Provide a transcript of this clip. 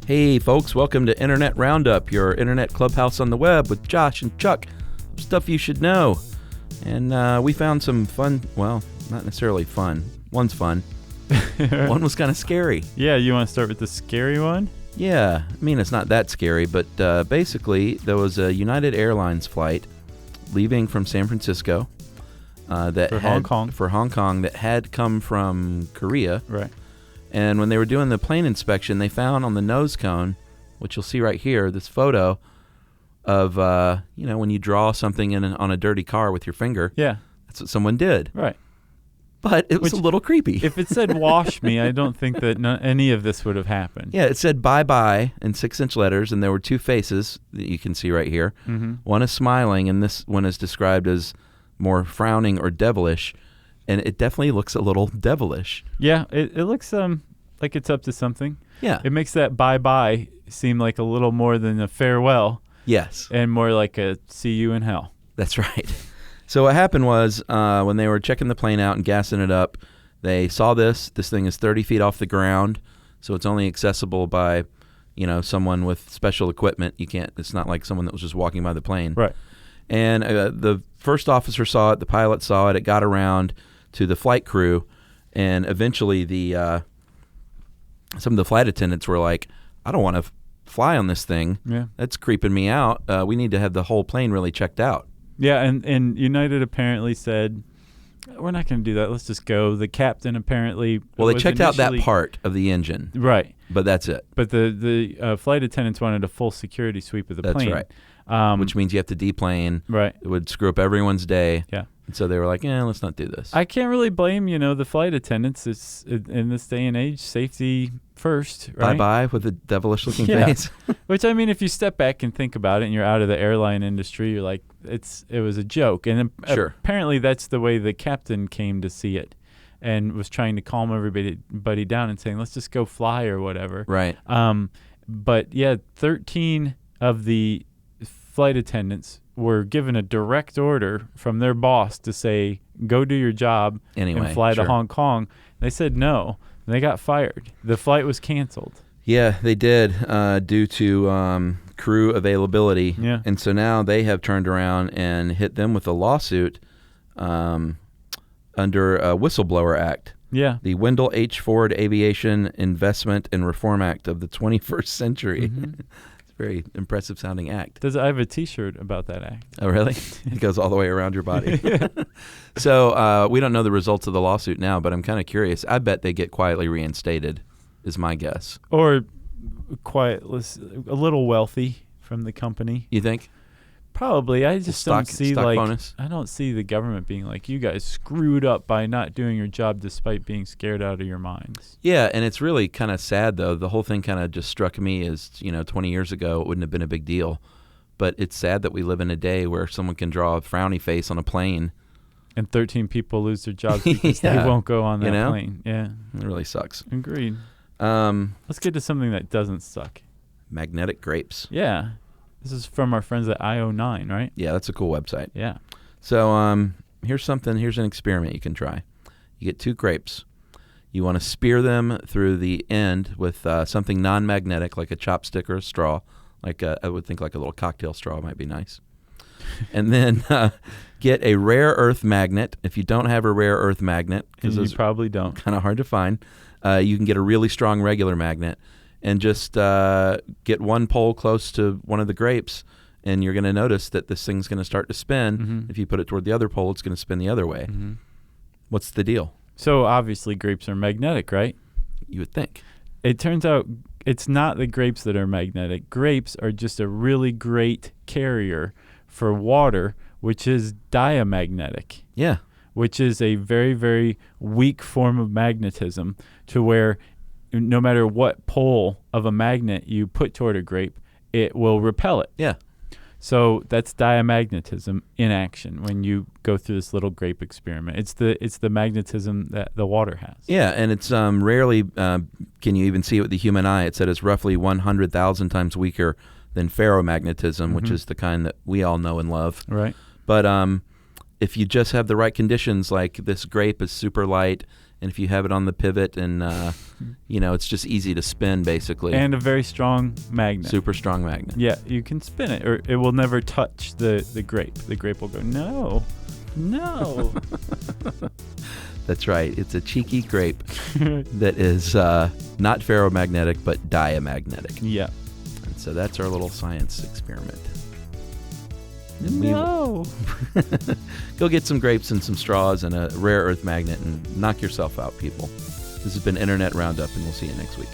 Hey folks, welcome to Internet Roundup, your internet clubhouse on the web with Josh and Chuck. Stuff you should know. And we found some fun, well, not necessarily fun. One's fun. One was kind of scary. Yeah, you want to start with the scary one? Yeah, I mean, it's not that scary, but basically there was a United Airlines flight leaving from San Francisco For Hong Kong that had come from Korea. Right. And when they were doing the plane inspection, they found on the nose cone, which you'll see right here, this photo of, when you draw something on a dirty car with your finger. Yeah. That's what someone did. Right. But it was a little creepy. If it said wash me, I don't think that any of this would have happened. Yeah, it said bye-bye in 6-inch letters, and there were two faces that you can see right here. Mm-hmm. One is smiling, and this one is described as more frowning or devilish. And it definitely looks a little devilish. Yeah, it looks like it's up to something. Yeah. It makes that bye-bye seem like a little more than a farewell. Yes. And more like a see you in hell. That's right. So what happened was when they were checking the plane out and gassing it up, they saw this. This thing is 30 feet off the ground, so it's only accessible by, someone with special equipment. You can't. It's not like someone that was just walking by the plane. Right. And the first officer saw it. The pilot saw it. It got around to the flight crew, and eventually some of the flight attendants were like, I don't want to fly on this thing. Yeah. That's creeping me out. We need to have the whole plane really checked out. Yeah, and United apparently said, we're not going to do that. Let's just go. The captain apparently Well, they checked out that part of the engine. Right. But that's it. But the flight attendants wanted a full security sweep of the plane. That's right. Which means you have to deplane. Right. It would screw up everyone's day. Yeah. And so they were like, let's not do this. I can't really blame, the flight attendants. It's in this day and age, safety first, right? Bye-bye with a devilish-looking Yeah. face. Which, I mean, if you step back and think about it and you're out of the airline industry, you're like, it was a joke. And Sure. Apparently that's the way the captain came to see it and was trying to calm everybody down and saying, let's just go fly or whatever. Right. But, yeah, 13 of the flight attendants were given a direct order from their boss to say, go do your job and fly to Hong Kong. They said no. And they got fired. The flight was canceled. Yeah, they did due to crew availability. Yeah. And so now they have turned around and hit them with a lawsuit under a Whistleblower Act. Yeah. The Wendell H. Ford Aviation Investment and Reform Act of the 21st century. Mm-hmm. Very impressive sounding act. I have a T-shirt about that act. Oh, really? It goes all the way around your body. So we don't know the results of the lawsuit now, but I'm kind of curious. I bet they get quietly reinstated, is my guess. Or a little wealthy from the company. You think? Probably. I just don't see bonus? I don't see the government being like, you guys screwed up by not doing your job despite being scared out of your minds. Yeah, and it's really kind of sad, though. The whole thing kind of just struck me as, 20 years ago, it wouldn't have been a big deal. But it's sad that we live in a day where someone can draw a frowny face on a plane. And 13 people lose their jobs because they won't go on that plane. Yeah. It really sucks. Agreed. Let's get to something that doesn't suck. Magnetic grapes. Yeah. This is from our friends at IO9, right? Yeah, that's a cool website. Yeah. So here's an experiment you can try. You get 2 grapes. You want to spear them through the end with something non-magnetic, like a chopstick or a straw. I would think like a little cocktail straw might be nice. And then get a rare earth magnet. If you don't have a rare earth magnet, because you probably don't, kind of hard to find, you can get a really strong regular magnet. And just get one pole close to one of the grapes, and you're going to notice that this thing's going to start to spin. Mm-hmm. If you put it toward the other pole, it's going to spin the other way. Mm-hmm. What's the deal? So obviously grapes are magnetic, right? You would think. It turns out it's not the grapes that are magnetic. Grapes are just a really great carrier for water, which is diamagnetic. Yeah. Which is a very, very weak form of magnetism, to where no matter what pole of a magnet you put toward a grape, it will repel it. Yeah. So that's diamagnetism in action when you go through this little grape experiment. It's the magnetism that the water has. Yeah, and it's rarely can you even see it with the human eye. It said it's roughly 100,000 times weaker than ferromagnetism, which is the kind that we all know and love. Right. But if you just have the right conditions, like this grape is super light And if you have it on the pivot and, it's just easy to spin, basically. And a very strong magnet. Super strong magnet. Yeah, you can spin it, or it will never touch the grape. The grape will go, no. That's right. It's a cheeky grape that is not ferromagnetic, but diamagnetic. Yeah. And so that's our little science experiment. No. Go get some grapes and some straws and a rare earth magnet and knock yourself out, people. This has been Internet Roundup, and we'll see you next week.